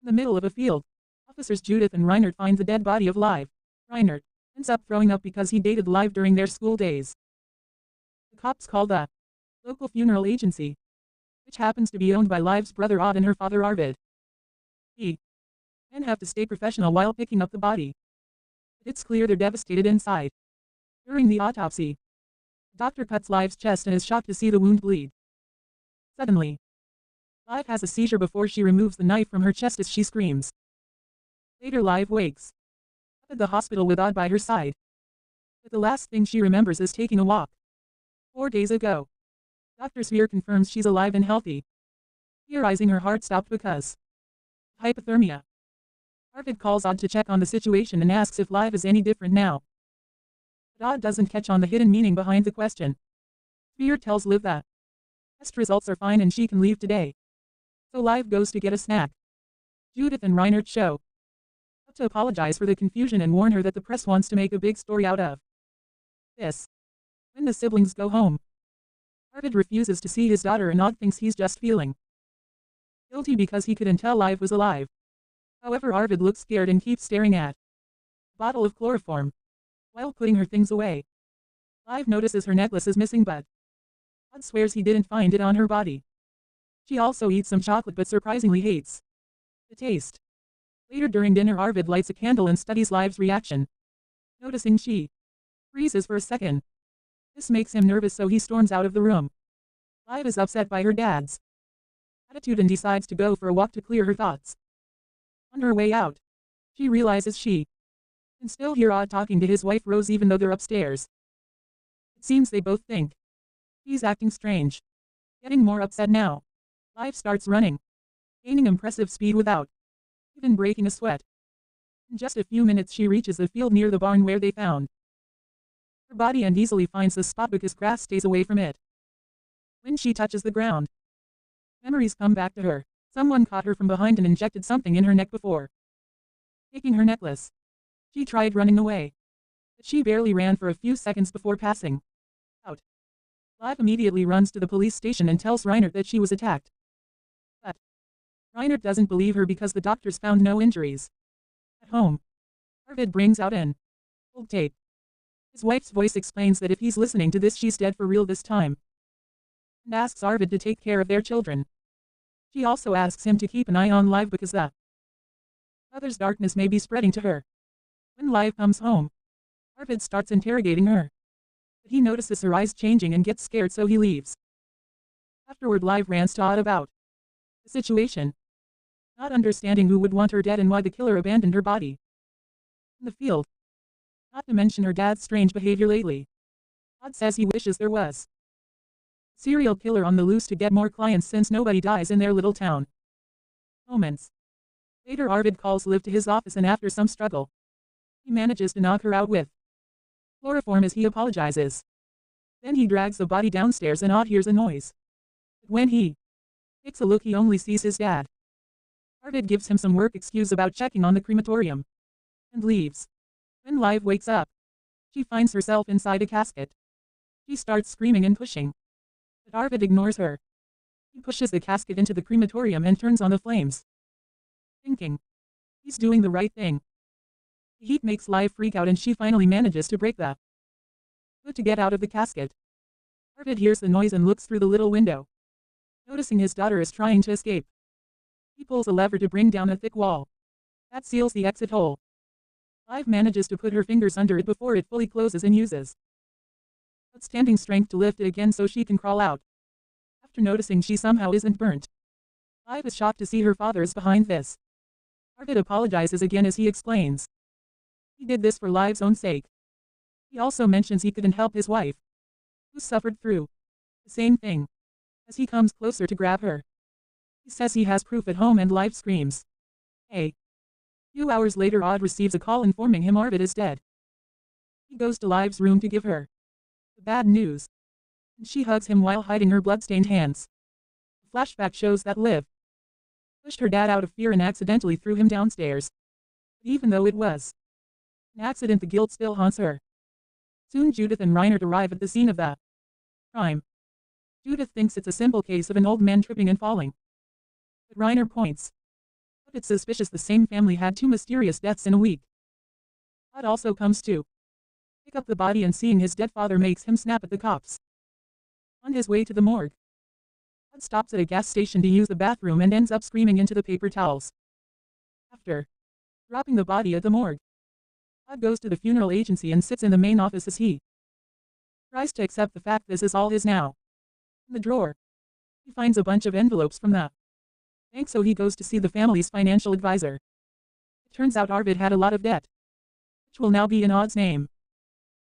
In the middle of a field, officers Judith and Reinert find the dead body of Liv. Reinert ends up throwing up because he dated Liv during their school days. The cops call the local funeral agency, which happens to be owned by Liv's brother Odd and her father Arvid. The men have to stay professional while picking up the body. But it's clear they're devastated inside. During the autopsy, the doctor cuts Liv's chest and is shocked to see the wound bleed. Suddenly, Liv has a seizure before she removes the knife from her chest as she screams. Later Liv wakes up at the hospital with Odd by her side. But the last thing she remembers is taking a walk. 4 days ago, Dr. Sveer confirms she's alive and healthy, theorizing her heart stopped because of hypothermia. Arvid calls Odd to check on the situation and asks if Liv is any different now. But Odd doesn't catch on the hidden meaning behind the question. Sveer tells Liv that test results are fine and she can leave today. So Liv goes to get a snack. Judith and Reinert show up to apologize for the confusion and warn her that the press wants to make a big story out of this. When the siblings go home, Arvid refuses to see his daughter and Odd thinks he's just feeling guilty because he couldn't tell Liv was alive. However, Arvid looks scared and keeps staring at a bottle of chloroform while putting her things away. Liv notices her necklace is missing but Odd swears he didn't find it on her body. She also eats some chocolate but surprisingly hates the taste. Later during dinner, Arvid lights a candle and studies Liv's reaction. Noticing she freezes for a second. This makes him nervous, so he storms out of the room. Liv is upset by her dad's attitude and decides to go for a walk to clear her thoughts. On her way out, she realizes she can still hear Odd talking to his wife Rose even though they're upstairs. It seems they both think he's acting strange. Getting more upset now, Liv starts running, gaining impressive speed without even breaking a sweat. In just a few minutes she reaches a field near the barn where they found her body and easily finds the spot because grass stays away from it. When she touches the ground, memories come back to her. Someone caught her from behind and injected something in her neck before taking her necklace. She tried running away, but she barely ran for a few seconds before passing out. Liv immediately runs to the police station and tells Reinert that she was attacked. But Reinert doesn't believe her because the doctors found no injuries. At home, Arvid brings out an old tape. His wife's voice explains that if he's listening to this, she's dead for real this time, and asks Arvid to take care of their children. She also asks him to keep an eye on Liv because the mother's darkness may be spreading to her. When Liv comes home, Arvid starts interrogating her, but he notices her eyes changing and gets scared, so he leaves. Afterward, Liv rants to Odd about the situation, not understanding who would want her dead and why the killer abandoned her body in the field. Not to mention her dad's strange behavior lately. Odd says he wishes there was a serial killer on the loose to get more clients since nobody dies in their little town. Moments later, Arvid calls Liv to his office and after some struggle, he manages to knock her out with chloroform as he apologizes. Then he drags the body downstairs and Odd hears a noise. But when he takes a look, he only sees his dad. Arvid gives him some work excuse about checking on the crematorium and leaves. When Liv wakes up, she finds herself inside a casket. She starts screaming and pushing, but Arvid ignores her. He pushes the casket into the crematorium and turns on the flames, thinking he's doing the right thing. The heat makes Liv freak out and she finally manages to break the lid to get out of the casket. Arvid hears the noise and looks through the little window. Noticing his daughter is trying to escape, he pulls a lever to bring down a thick wall that seals the exit hole. Liv manages to put her fingers under it before it fully closes and uses outstanding strength to lift it again so she can crawl out. After noticing she somehow isn't burnt, Liv is shocked to see her father is behind this. Arvid apologizes again as he explains he did this for Liv's own sake. He also mentions he couldn't help his wife, who suffered through the same thing. As he comes closer to grab her, he says he has proof at home and Liv screams, "Hey!" A few hours later, Odd receives a call informing him Arvid is dead. He goes to Liv's room to give her the bad news, and she hugs him while hiding her bloodstained hands. The flashback shows that Liv pushed her dad out of fear and accidentally threw him downstairs. But even though it was an accident, the guilt still haunts her. Soon Judith and Reinert arrive at the scene of the crime. Judith thinks it's a simple case of an old man tripping and falling, but Reinert points But it's suspicious the same family had 2 mysterious deaths in a week. Odd also comes to pick up the body, and seeing his dead father makes him snap at the cops. On his way to the morgue, Odd stops at a gas station to use the bathroom and ends up screaming into the paper towels. After dropping the body at the morgue, Odd goes to the funeral agency and sits in the main office as he tries to accept the fact this is all his now. In the drawer, he finds a bunch of envelopes from the bank, so he goes to see the family's financial advisor. It turns out Arvid had a lot of debt, which will now be in Odd's name.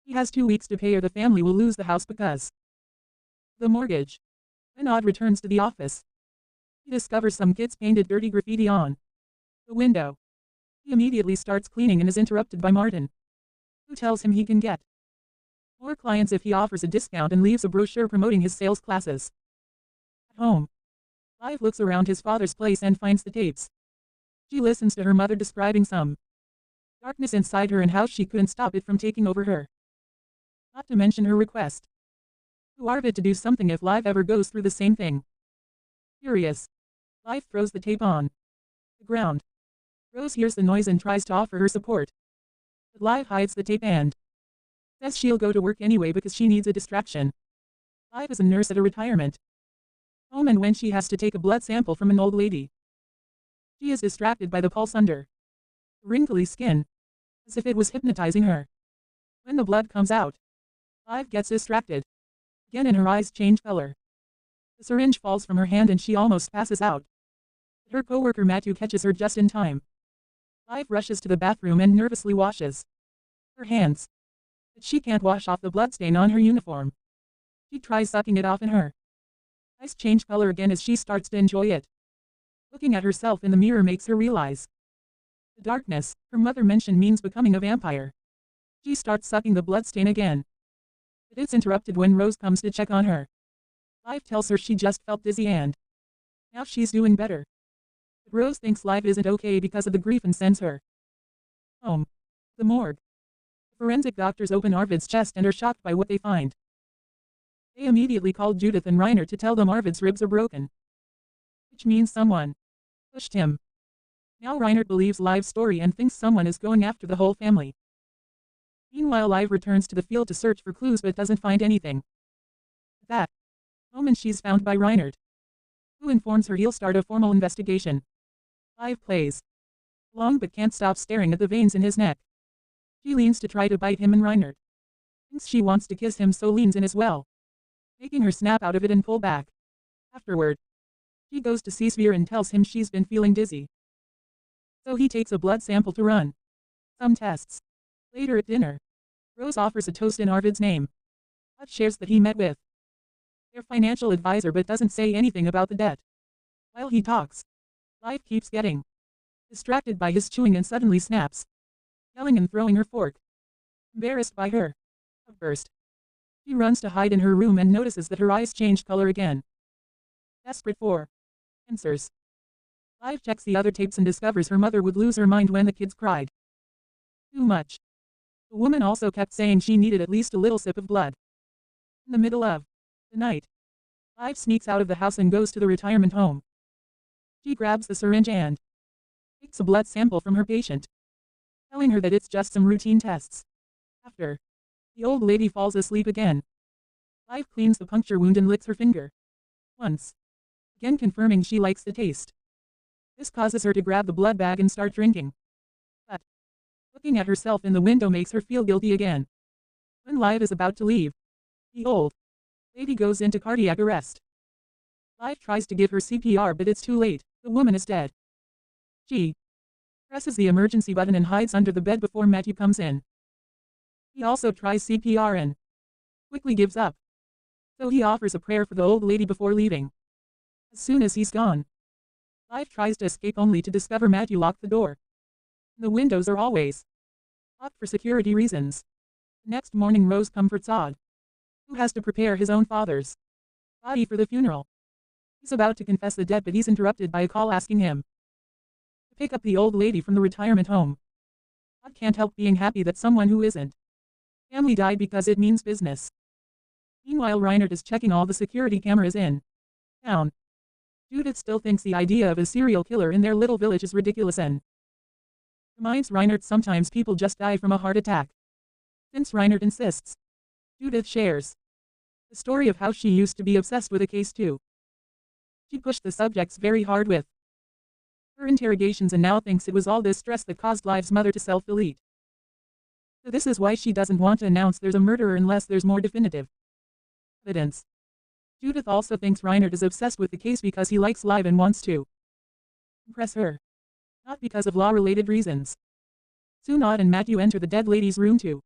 He has 2 weeks to pay or the family will lose the house because the mortgage. When Odd returns to the office, he discovers some kids painted dirty graffiti on the window. He immediately starts cleaning and is interrupted by Martin, who tells him he can get more clients if he offers a discount and leaves a brochure promoting his sales classes. At home, Liv looks around his father's place and finds the tapes. She listens to her mother describing some darkness inside her and how she couldn't stop it from taking over her. Not to mention her request to Arvid to do something if Liv ever goes through the same thing. Furious, Liv throws the tape on the ground. Rose hears the noise and tries to offer her support, but Liv hides the tape and says she'll go to work anyway because she needs a distraction. Liv is a nurse at a retirement home, and when she has to take a blood sample from an old lady, she is distracted by the pulse under her wrinkly skin, as if it was hypnotizing her. When the blood comes out, Liv gets distracted again and her eyes change color. The syringe falls from her hand and she almost passes out. But her co-worker Matthew catches her just in time. Liv rushes to the bathroom and nervously washes her hands, but she can't wash off the bloodstain on her uniform. She tries sucking it off and her eyes change color again as she starts to enjoy it. Looking at herself in the mirror makes her realize the darkness her mother mentioned means becoming a vampire. She starts sucking the bloodstain again, but it's interrupted when Rose comes to check on her. Liv tells her she just felt dizzy and now she's doing better. But Rose thinks Liv isn't okay because of the grief and sends her home. The morgue. The forensic doctors open Arvid's chest and are shocked by what they find. They immediately call Judith and Reiner to tell them Arvid's ribs are broken, which means someone pushed him. Now Reiner believes Liv's story and thinks someone is going after the whole family. Meanwhile, Liv returns to the field to search for clues but doesn't find anything. At that moment she's found by Reinert, who informs her he'll start a formal investigation. Liv plays along but can't stop staring at the veins in his neck. She leans to try to bite him and Reinert thinks she wants to kiss him, so leans in as well, making her snap out of it and pull back. Afterward, she goes to see Svir and tells him she's been feeling dizzy, so he takes a blood sample to run some tests. Later at dinner, Rose offers a toast in Arvid's name. Odd shares that he met with their financial advisor but doesn't say anything about the debt. While he talks, Liv keeps getting distracted by his chewing and suddenly snaps, yelling and throwing her fork. Embarrassed by her outburst, she runs to hide in her room and notices that her eyes change color again. Desperate for answers, Liv checks the other tapes and discovers her mother would lose her mind when the kids cried too much. The woman also kept saying she needed at least a little sip of blood. In the middle of the night, Liv sneaks out of the house and goes to the retirement home. She grabs the syringe and takes a blood sample from her patient, telling her that it's just some routine tests. After the old lady falls asleep again, Liv cleans the puncture wound and licks her finger once, again confirming she likes the taste. This causes her to grab the blood bag and start drinking. But looking at herself in the window makes her feel guilty again. When Liv is about to leave, the old lady goes into cardiac arrest. Liv tries to give her CPR but it's too late, the woman is dead. She presses the emergency button and hides under the bed before Matthew comes in. He also tries CPR and quickly gives up, so he offers a prayer for the old lady before leaving. As soon as he's gone, Liv tries to escape only to discover Matthew locked the door. The windows are always locked for security reasons. The next morning Rose comforts Odd, who has to prepare his own father's body for the funeral. He's about to confess the debt but he's interrupted by a call asking him to pick up the old lady from the retirement home. Odd can't help being happy that someone who isn't family died because it means business. Meanwhile Reinert is checking all the security cameras in town. Judith still thinks the idea of a serial killer in their little village is ridiculous and reminds Reinert sometimes people just die from a heart attack. Since Reinert insists, Judith shares the story of how she used to be obsessed with a case too. She pushed the subjects very hard with her interrogations and now thinks it was all this stress that caused Live's mother to self-delete. So this is why she doesn't want to announce there's a murderer unless there's more definitive evidence. Judith also thinks Reinert is obsessed with the case because he likes Live and wants to impress her, not because of law-related reasons. Soon Odd and Matthew enter the dead lady's room to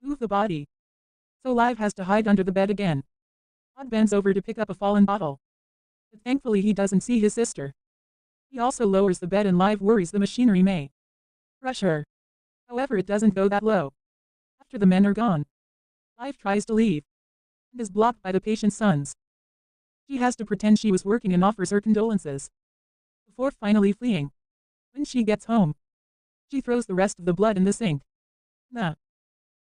move the body. So Live has to hide under the bed again. Odd bends over to pick up a fallen bottle, but thankfully he doesn't see his sister. He also lowers the bed and Live worries the machinery may crush her. However, it doesn't go that low. After the men are gone, Live tries to leave and is blocked by the patient's sons. She has to pretend she was working and offers her condolences before finally fleeing. When she gets home, she throws the rest of the blood in the sink. The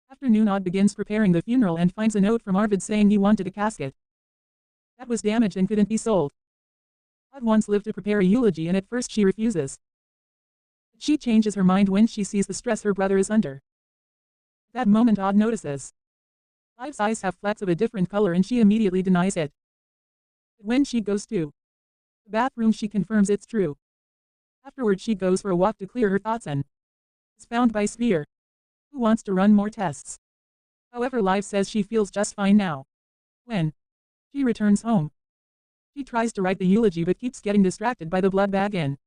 afternoon, Odd begins preparing the funeral and finds a note from Arvid saying he wanted a casket that was damaged and couldn't be sold. Odd wants Liv to prepare a eulogy and at first she refuses. But she changes her mind when she sees the stress her brother is under. At that moment Odd notices Live's eyes have flecks of a different color and she immediately denies it. But when she goes to the bathroom she confirms it's true. Afterward she goes for a walk to clear her thoughts and is found by Sphere, who wants to run more tests. However, Live says she feels just fine now. When she returns home, she tries to write the eulogy but keeps getting distracted by the blood bag in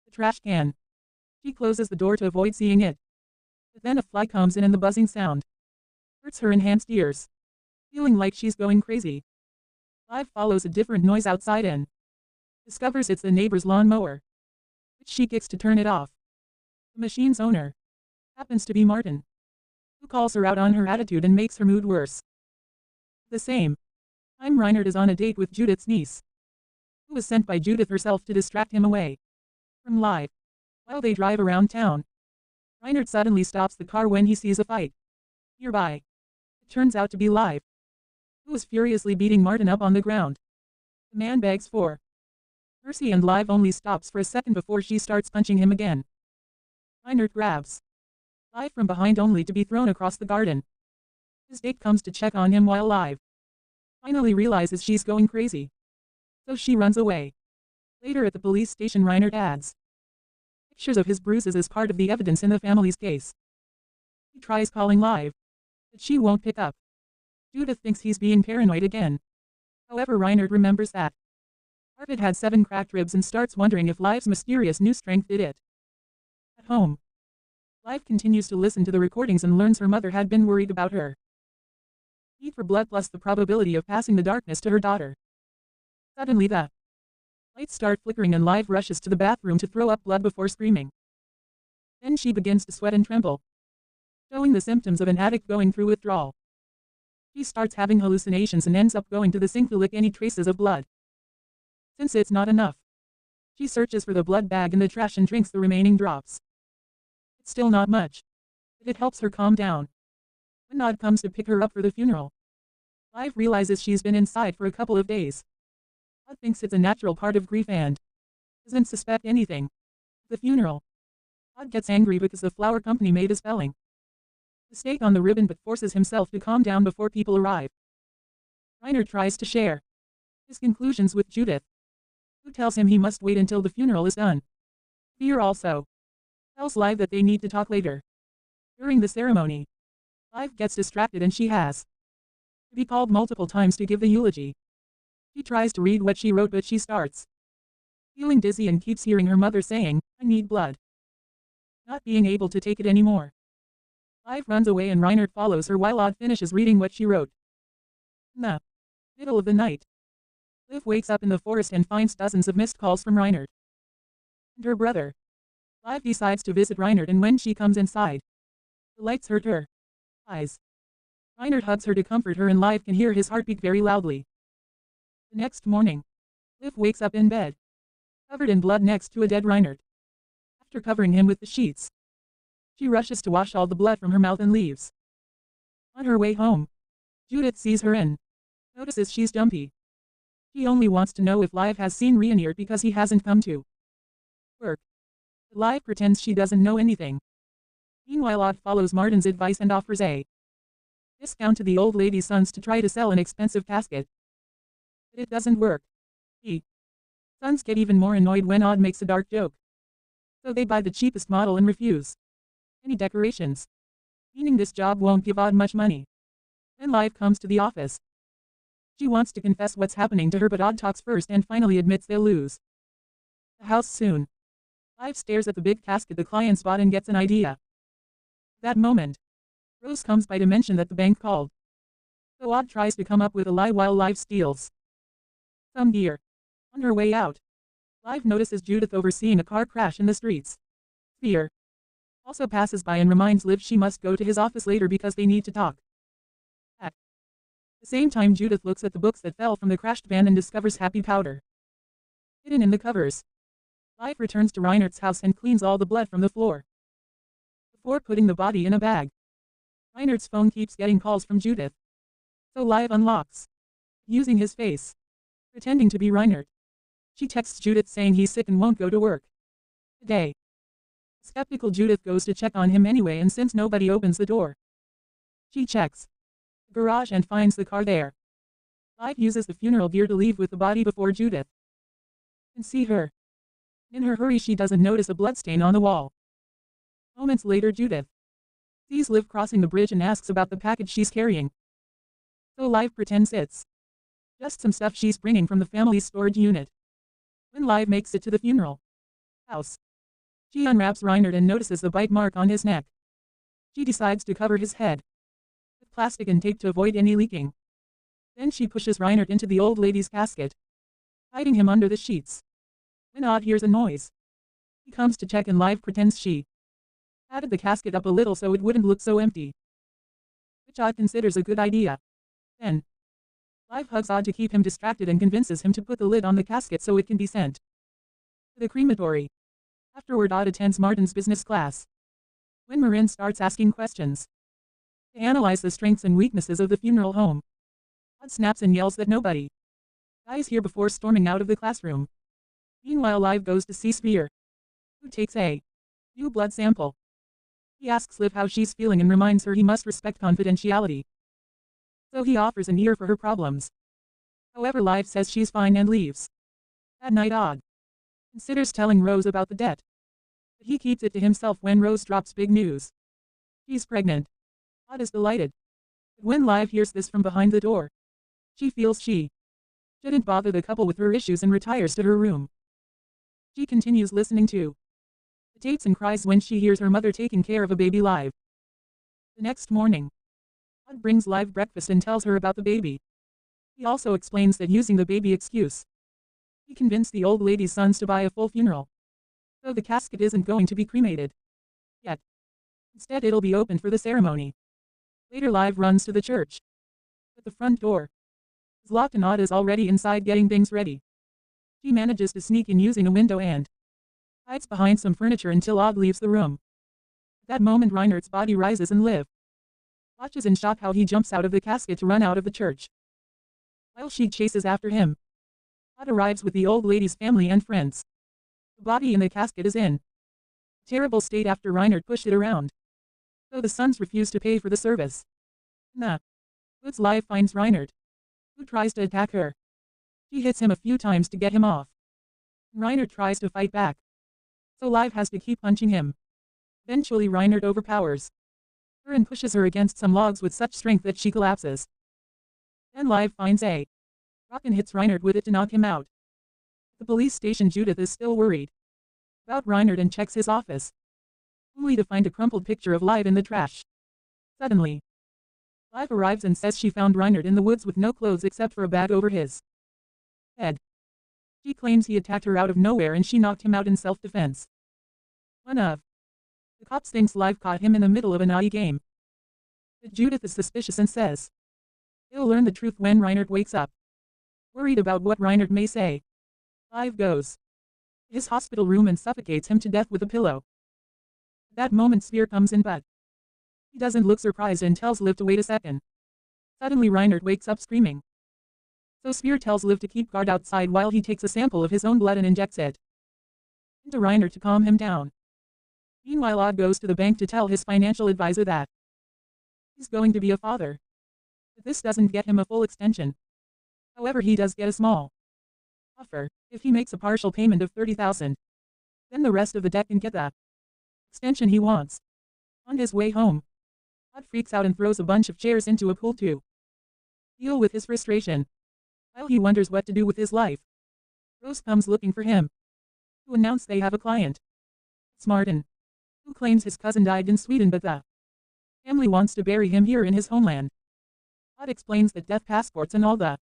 the trash can. She closes the door to avoid seeing it. But then a fly comes in and the buzzing sound hurts her enhanced ears. Feeling like she's going crazy, Live follows a different noise outside and discovers it's the neighbor's lawnmower, which she kicks to turn it off. The machine's owner happens to be Martin, who calls her out on her attitude and makes her mood worse. The same time, Reinert is on a date with Judith's niece, who was sent by Judith herself to distract him away from Live. While they drive around town, Reinert suddenly stops the car when he sees a fight nearby. It turns out to be Live, who is furiously beating Martin up on the ground. The man begs for mercy and Live only stops for a second before she starts punching him again. Reinert grabs Live from behind only to be thrown across the garden. His date comes to check on him while Live finally realizes she's going crazy, so she runs away. Later at the police station, Reinert adds pictures of his bruises as part of the evidence in the family's case. He tries calling Live, but she won't pick up. Judith thinks he's being paranoid again. However, Reinert remembers that Arvid had 7 cracked ribs and starts wondering if Live's mysterious new strength did it. At home, Live continues to listen to the recordings and learns her mother had been worried about her need for blood plus the probability of passing the darkness to her daughter. Suddenly the lights start flickering and Live rushes to the bathroom to throw up blood before screaming. Then she begins to sweat and tremble, showing the symptoms of an addict going through withdrawal. She starts having hallucinations and ends up going to the sink to lick any traces of blood. Since it's not enough, she searches for the blood bag in the trash and drinks the remaining drops. It's still not much, but it helps her calm down. When Odd comes to pick her up for the funeral, Live realizes she's been inside for a couple of days. Odd thinks it's a natural part of grief and doesn't suspect anything. At the funeral, Odd gets angry because the flower company made a spelling mistake on the ribbon but forces himself to calm down before people arrive. Reinert tries to share his conclusions with Judith, who tells him he must wait until the funeral is done. Fear also tells Live that they need to talk later. During the ceremony, Live gets distracted and she has to be called multiple times to give the eulogy. She tries to read what she wrote but she starts feeling dizzy and keeps hearing her mother saying, "I need blood." Not being able to take it anymore, Live runs away and Reinert follows her while Odd finishes reading what she wrote. In the middle of the night, Liv wakes up in the forest and finds dozens of missed calls from Reinert and her brother. Liv decides to visit Reinert and when she comes inside, the lights hurt her eyes. Reinert hugs her to comfort her and Liv can hear his heartbeat very loudly. The next morning, Liv wakes up in bed, covered in blood next to a dead Reinert. After covering him with the sheets, she rushes to wash all the blood from her mouth and leaves. On her way home, Judith sees her and notices she's jumpy. She only wants to know if Liv has seen Reinert because he hasn't come to work. But Liv pretends she doesn't know anything. Meanwhile, Odd follows Martin's advice and offers a discount to the old lady's sons to try to sell an expensive casket. But it doesn't work. The sons get even more annoyed when Odd makes a dark joke. So they buy the cheapest model and refuse any decorations, meaning this job won't give Odd much money. Then Liv comes to the office. She wants to confess what's happening to her, but Odd talks first and finally admits they'll lose the house soon. Liv stares at the big casket the clients bought and gets an idea. That moment, Rose comes by to mention that the bank called. So Odd tries to come up with a lie while Liv steals some gear. On her way out, Liv notices Judith overseeing a car crash in the streets. Spear also passes by and reminds Liv she must go to his office later because they need to talk. At the same time, Judith looks at the books that fell from the crashed van and discovers happy powder hidden in the covers. Liv returns to Reinert's house and cleans all the blood from the floor before putting the body in a bag. Reinert's phone keeps getting calls from Judith, so Liv unlocks, using his face, pretending to be Reinert. She texts Judith saying he's sick and won't go to work today. Skeptical Judith goes to check on him anyway, and since nobody opens the door, she checks the garage and finds the car there. Liv uses the funeral gear to leave with the body before Judith can see her. In her hurry, she doesn't notice a bloodstain on the wall. Moments later, Judith sees Liv crossing the bridge and asks about the package she's carrying. So Liv pretends it's just some stuff she's bringing from the family's storage unit. When Liv makes it to the funeral house, she unwraps Reinert and notices the bite mark on his neck. She decides to cover his head with plastic and tape to avoid any leaking. Then she pushes Reinert into the old lady's casket, hiding him under the sheets. When Odd hears a noise, he comes to check and Liv pretends she added the casket up a little so it wouldn't look so empty, which Odd considers a good idea. Then Liv hugs Odd to keep him distracted and convinces him to put the lid on the casket so it can be sent to the crematory. Afterward, Odd attends Martin's business class. When Marin starts asking questions to analyze the strengths and weaknesses of the funeral home, Odd snaps and yells that nobody dies here before storming out of the classroom. Meanwhile, Liv goes to see Spear, who takes a new blood sample. He asks Liv how she's feeling and reminds her he must respect confidentiality. So he offers an ear for her problems. However, Liv says she's fine and leaves. That night, Odd considers telling Rose about the debt, but he keeps it to himself when Rose drops big news. She's pregnant. Odd is delighted. But when Liv hears this from behind the door, she feels she shouldn't bother the couple with her issues and retires to her room. She continues listening to the tapes and cries when she hears her mother taking care of a baby Liv. The next morning, Odd brings Liv breakfast and tells her about the baby. He also explains that using the baby excuse, he convinced the old lady's sons to buy a full funeral, so the casket isn't going to be cremated yet. Instead, it'll be opened for the ceremony. Later, Liv runs to the church, but the front door is locked and Odd is already inside getting things ready. She manages to sneak in using a window and hides behind some furniture until Odd leaves the room. At that moment, Reinert's body rises and Liv watches in shock how he jumps out of the casket to run out of the church. While she chases after him, Odd arrives with the old lady's family and friends. The body in the casket is in a terrible state after Reinert pushed it around, so the sons refuse to pay for the service. In the woods, Liv finds Reinert, who tries to attack her. She hits him a few times to get him off. Reinert tries to fight back, so Liv has to keep punching him. Eventually, Reinert overpowers her and pushes her against some logs with such strength that she collapses. Then Liv finds a rock and hits Reinert with it to knock him out. At the police station, Judith is still worried about Reinert and checks his office, only to find a crumpled picture of Liv in the trash. Suddenly, Liv arrives and says she found Reinert in the woods with no clothes except for a bag over his head. She claims he attacked her out of nowhere and she knocked him out in self-defense. One of the cops thinks Liv caught him in the middle of a naughty game, but Judith is suspicious and says he'll learn the truth when Reinert wakes up. Worried about what Reinert may say, Liv goes to his hospital room and suffocates him to death with a pillow. At that moment, Spear comes in, but he doesn't look surprised and tells Liv to wait a second. Suddenly, Reinert wakes up screaming. So Spear tells Liv to keep guard outside while he takes a sample of his own blood and injects it into Reiner to calm him down. Meanwhile, Odd goes to the bank to tell his financial advisor that he's going to be a father. But this doesn't get him a full extension. However, he does get a small offer. If he makes a partial payment of $30,000, then the rest of the debt can get the extension he wants. On his way home, Odd freaks out and throws a bunch of chairs into a pool to deal with his frustration. While he wonders what to do with his life, Rose comes looking for him to announce they have a client. It's Martin, who claims his cousin died in Sweden but the family wants to bury him here in his homeland. Odd explains that death passports and all the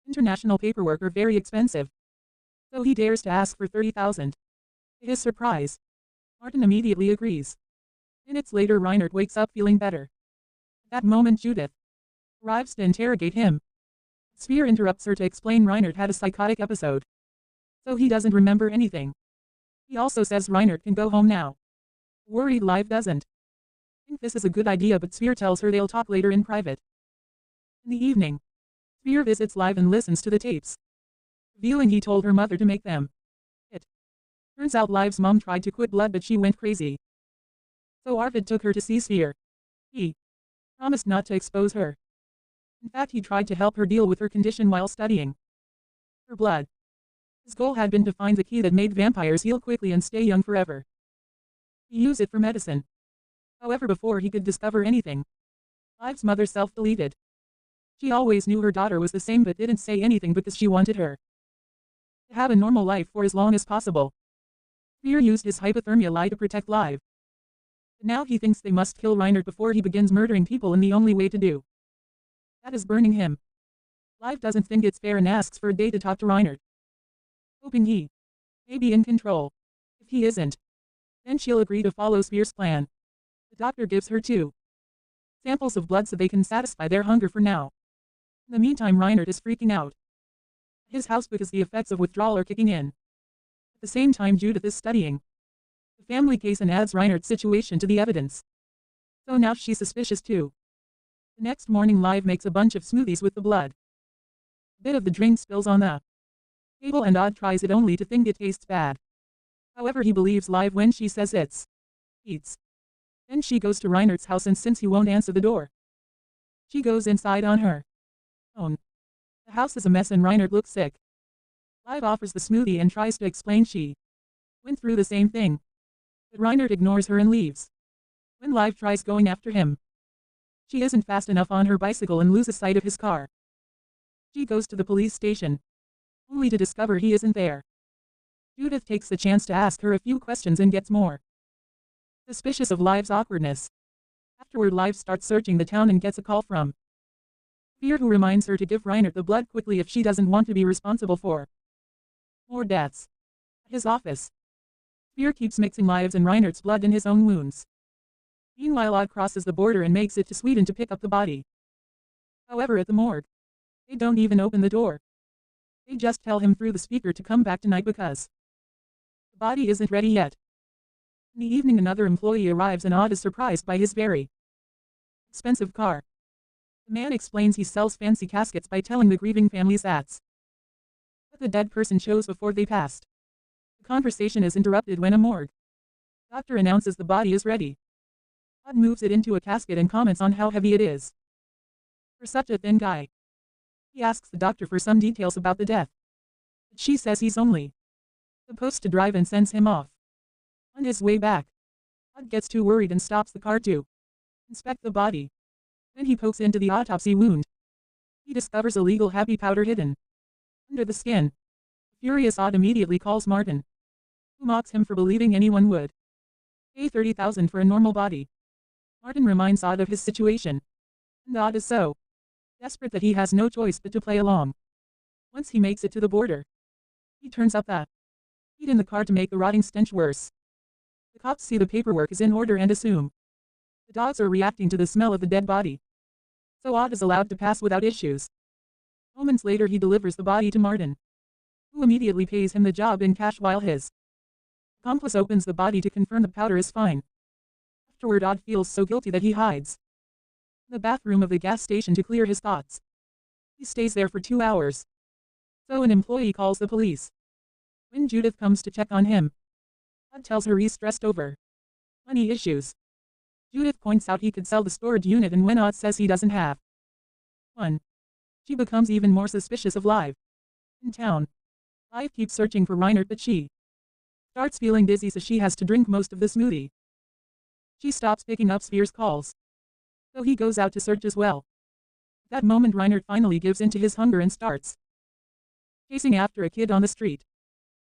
international paperwork are very expensive, so he dares to ask for $30,000. To his surprise, Martin immediately agrees. Minutes later, Reinert wakes up feeling better. At that moment, Judith arrives to interrogate him. Spear interrupts her to explain Reinert had a psychotic episode, so he doesn't remember anything. He also says Reinert can go home now. Worried Liv doesn't think this is a good idea, but Spear tells her they'll talk later in private. In the evening, Spear visits Liv and listens to the tapes, revealing he told her mother to make them. It turns out Liv's mom tried to quit blood but she went crazy. So Arvid took her to see Spear. He promised not to expose her. In fact, he tried to help her deal with her condition while studying her blood. His goal had been to find the key that made vampires heal quickly and stay young forever. He used it for medicine. However, before he could discover anything, Liv's mother self-deleted. She always knew her daughter was the same but didn't say anything because she wanted her to have a normal life for as long as possible. Spear used his hypothermia lie to protect Liv. But now he thinks they must kill Reinert before he begins murdering people, and the only way to do that is burning him. Liv doesn't think it's fair and asks for a day to talk to Reinert, hoping he may be in control. If he isn't, then she'll agree to follow Spear's plan. The doctor gives her 2 samples of blood so they can satisfy their hunger for now. In the meantime, Reinert is freaking out at his house because the effects of withdrawal are kicking in. At the same time, Judith is studying the family case and adds Reinert's situation to the evidence. So now she's suspicious too. The next morning, Liv makes a bunch of smoothies with the blood. A bit of the drink spills on the table and Odd tries it only to think it tastes bad. However, he believes Liv when she says it's eats. Then she goes to Reinert's house, and since he won't answer the door, she goes inside on her own. The house is a mess and Reinert looks sick. Liv offers the smoothie and tries to explain she went through the same thing, but Reinert ignores her and leaves. When Liv tries going after him, she isn't fast enough on her bicycle and loses sight of his car. She goes to the police station, only to discover he isn't there. Judith takes the chance to ask her a few questions and gets more suspicious of Liv's awkwardness. Afterward, Liv starts searching the town and gets a call from Spear, who reminds her to give Reinert the blood quickly if she doesn't want to be responsible for more deaths. At his office, Spear keeps mixing Liv's and Reinert's blood in his own wounds. Meanwhile, Odd crosses the border and makes it to Sweden to pick up the body. However, at the morgue, they don't even open the door. They just tell him through the speaker to come back tonight because the body isn't ready yet. In the evening, another employee arrives and Odd is surprised by his very expensive car. The man explains he sells fancy caskets by telling the grieving families that's what the dead person chose before they passed. The conversation is interrupted when a morgue doctor announces the body is ready. Odd moves it into a casket and comments on how heavy it is for such a thin guy. He asks the doctor for some details about the death, but she says he's only supposed to drive and sends him off. On his way back, Odd gets too worried and stops the car to inspect the body. When he pokes into the autopsy wound, he discovers illegal happy powder hidden under the skin. Furious, Odd immediately calls Martin, who mocks him for believing anyone would pay $30,000 for a normal body. Martin reminds Odd of his situation, and Odd is so desperate that he has no choice but to play along. Once he makes it to the border, he turns up the heat in the car to make the rotting stench worse. The cops see the paperwork is in order and assume the dogs are reacting to the smell of the dead body, so Odd is allowed to pass without issues. Moments later, he delivers the body to Martin, who immediately pays him the job in cash while his accomplice opens the body to confirm the powder is fine. Afterward, Odd feels so guilty that he hides in the bathroom of the gas station to clear his thoughts. He stays there for 2 hours. So an employee calls the police. When Judith comes to check on him, Todd tells her he's stressed over money issues. Judith points out he could sell the storage unit, and when Odd says he doesn't have one, she becomes even more suspicious of Liv. In town, Liv keeps searching for Reinert, but she starts feeling dizzy, so she has to drink most of the smoothie. She stops picking up Spear's calls, so he goes out to search as well. At that moment, Reinert finally gives in to his hunger and starts chasing after a kid on the street.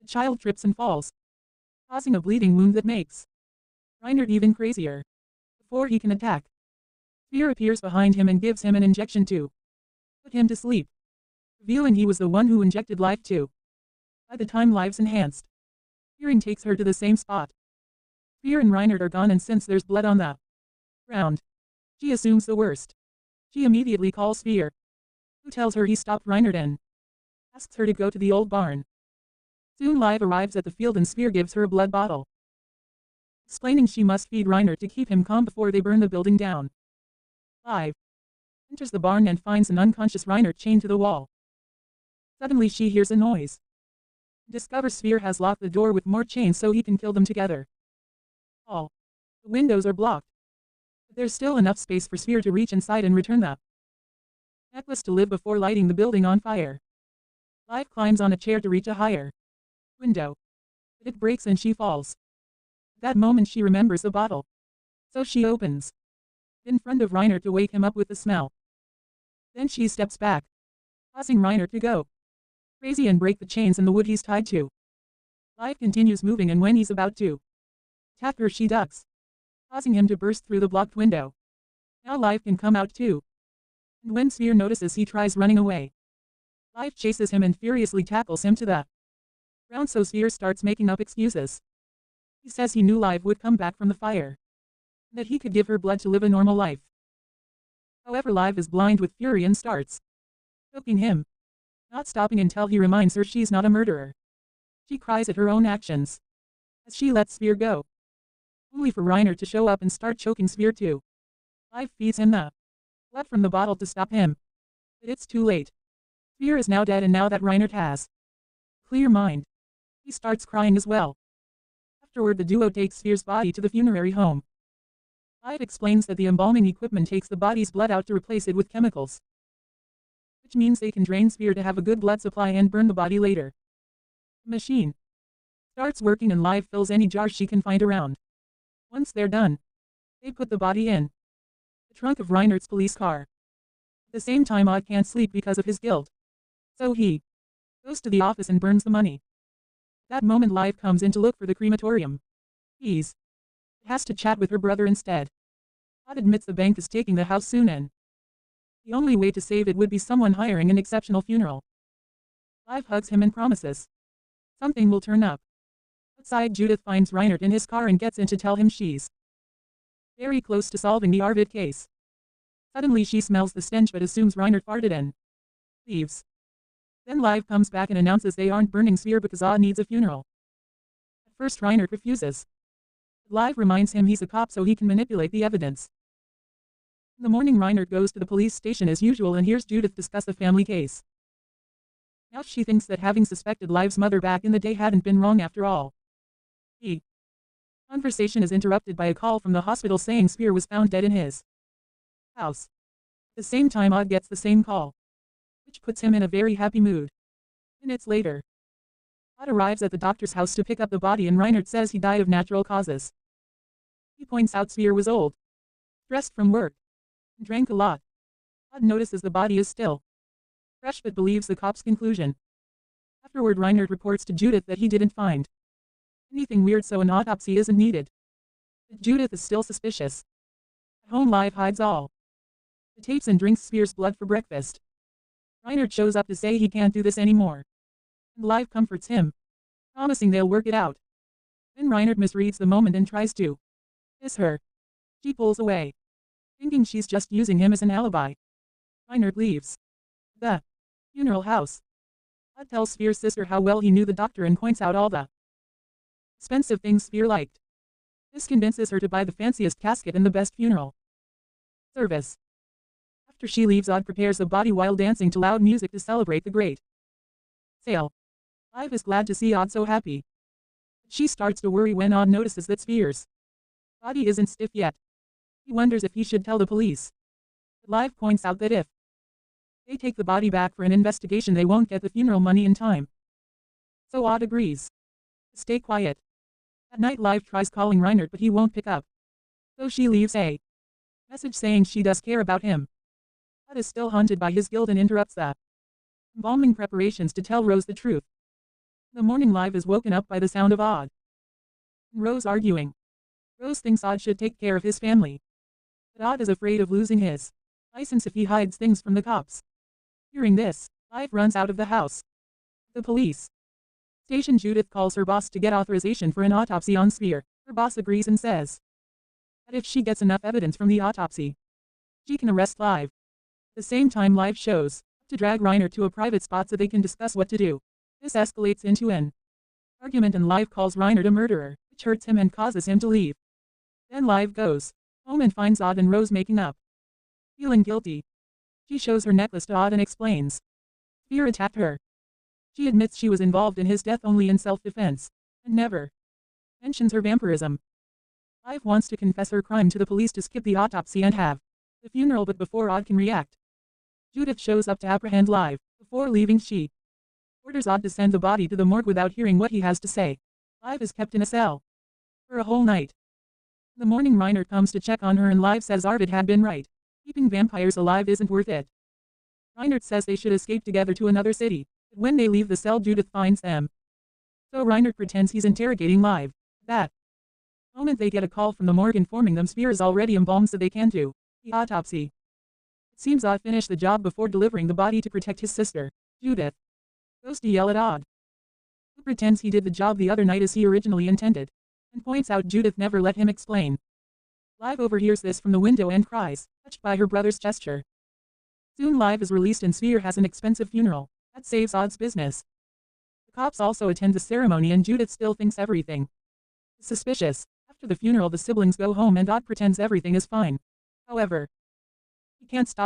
The child trips and falls, causing a bleeding wound that makes Reinert even crazier. Before he can attack, Spear appears behind him and gives him an injection to put him to sleep, revealing he was the one who injected Liv too. By the time Liv's enhanced, Spearing takes her to the same spot. Spear and Reinert are gone, and since there's blood on the ground, she assumes the worst. She immediately calls Spear, who tells her he stopped Reinert and asks her to go to the old barn. Soon Liv arrives at the field and Spear gives her a blood bottle, explaining she must feed Reinert to keep him calm before they burn the building down. Liv enters the barn and finds an unconscious Reinert chained to the wall. Suddenly she hears a noise. Discovers Spear has locked the door with more chains so he can kill them together. All the windows are blocked, but there's still enough space for Spear to reach inside and return the necklace to Liv before lighting the building on fire. Liv climbs on a chair to reach a higher window, but it breaks and she falls. At that moment she remembers the bottle, so she opens in front of Reinert to wake him up with the smell. Then she steps back, causing Reinert to go crazy and break the chains and the wood he's tied to. Liv continues moving, and when he's about to attack her, she ducks, causing him to burst through the blocked window. Now Liv can come out too. And when Spear notices, he tries running away. Liv chases him and furiously tackles him to the ground, so Spear starts making up excuses. He says he knew Liv would come back from the fire, and that he could give her blood to live a normal life. However, Liv is blind with fury and starts choking him, not stopping until he reminds her she's not a murderer. She cries at her own actions as she lets Spear go, only for Reinert to show up and start choking Spear too. Liv feeds him the blood from the bottle to stop him, but it's too late. Spear is now dead, and now that Reinert has a clear mind, he starts crying as well. Afterward, the duo takes Spear's body to the funerary home. Liv explains that the embalming equipment takes the body's blood out to replace it with chemicals, which means they can drain Spear to have a good blood supply and burn the body later. The machine starts working and Liv fills any jars she can find around. Once they're done, they put the body in the trunk of Reinert's police car. At the same time, Odd can't sleep because of his guilt, so he goes to the office and burns the money. At that moment, Liv comes in to look for the crematorium. He has to chat with her brother instead. Odd admits the bank is taking the house soon, and the only way to save it would be someone hiring an exceptional funeral. Liv hugs him and promises something will turn up. Outside, Judith finds Reinert in his car and gets in to tell him she's very close to solving the Arvid case. Suddenly she smells the stench but assumes Reinert farted and leaves. Then Liv comes back and announces they aren't burning Spear because Odd needs a funeral. At first Reinert refuses. Liv reminds him he's a cop so he can manipulate the evidence. In the morning, Reinert goes to the police station as usual and hears Judith discuss the family case. Now she thinks that having suspected Liv's mother back in the day hadn't been wrong after all. The conversation is interrupted by a call from the hospital saying Spear was found dead in his house. At the same time, Odd gets the same call, which puts him in a very happy mood. Minutes later, Odd arrives at the doctor's house to pick up the body and Reinert says he died of natural causes. He points out Spear was old, stressed from work, and drank a lot. Odd notices the body is still fresh but believes the cop's conclusion. Afterward, Reinert reports to Judith that he didn't find anything weird, so an autopsy isn't needed. But Judith is still suspicious. At home, Liv hides all the tapes and drinks Spear's blood for breakfast. Reinert shows up to say he can't do this anymore, and Liv comforts him, promising they'll work it out. Then Reinert misreads the moment and tries to kiss her. She pulls away, thinking she's just using him as an alibi. Reinert leaves the funeral house. Odd tells Spear's sister how well he knew the doctor and points out all the expensive things Spear liked. This convinces her to buy the fanciest casket and the best funeral service. After she leaves, Odd prepares the body while dancing to loud music to celebrate the great sale. Liv is glad to see Odd so happy. She starts to worry when Odd notices that Sphere's body isn't stiff yet. He wonders if he should tell the police. But Liv points out that if they take the body back for an investigation, they won't get the funeral money in time. So Odd agrees to stay quiet. At night, Liv tries calling Reinert, but he won't pick up. So she leaves a message saying she does care about him. Odd is still haunted by his guilt and interrupts the embalming preparations to tell Rose the truth. In the morning, Liv is woken up by the sound of Odd and Rose arguing. Rose thinks Odd should take care of his family, but Odd is afraid of losing his license if he hides things from the cops. Hearing this, Liv runs out of the house. The police station, Judith calls her boss to get authorization for an autopsy on Sphere. Her boss agrees and says that if she gets enough evidence from the autopsy, she can arrest Liv. At the same time, Liv shows up to drag Reinert to a private spot so they can discuss what to do. This escalates into an argument and Liv calls Reinert a murderer, which hurts him and causes him to leave. Then Liv goes home and finds Odd and Rose making up. Feeling guilty, she shows her necklace to Odd and explains Sphere attacked her. She admits she was involved in his death only in self-defense, and never mentions her vampirism. Liv wants to confess her crime to the police to skip the autopsy and have the funeral, but before Odd can react, Judith shows up to apprehend Liv. Before leaving, she orders Odd to send the body to the morgue without hearing what he has to say. Liv is kept in a cell for a whole night. In the morning, Reinert comes to check on her and Liv says Arvid had been right. Keeping vampires alive isn't worth it. Reinert says they should escape together to another city. But when they leave the cell, Judith finds them. So Reinert pretends he's interrogating Liv. At that moment, they get a call from the morgue informing them Sphere is already embalmed so they can do the autopsy. It seems Odd finished the job before delivering the body to protect his sister. Judith goes to yell at Odd, who pretends he did the job the other night as he originally intended, and points out Judith never let him explain. Liv overhears this from the window and cries, touched by her brother's gesture. Soon Liv is released and Sphere has an expensive funeral. That saves Odd's business. The cops also attend the ceremony and Judith still thinks everything is suspicious. After the funeral, the siblings go home and Odd pretends everything is fine. However, he can't stop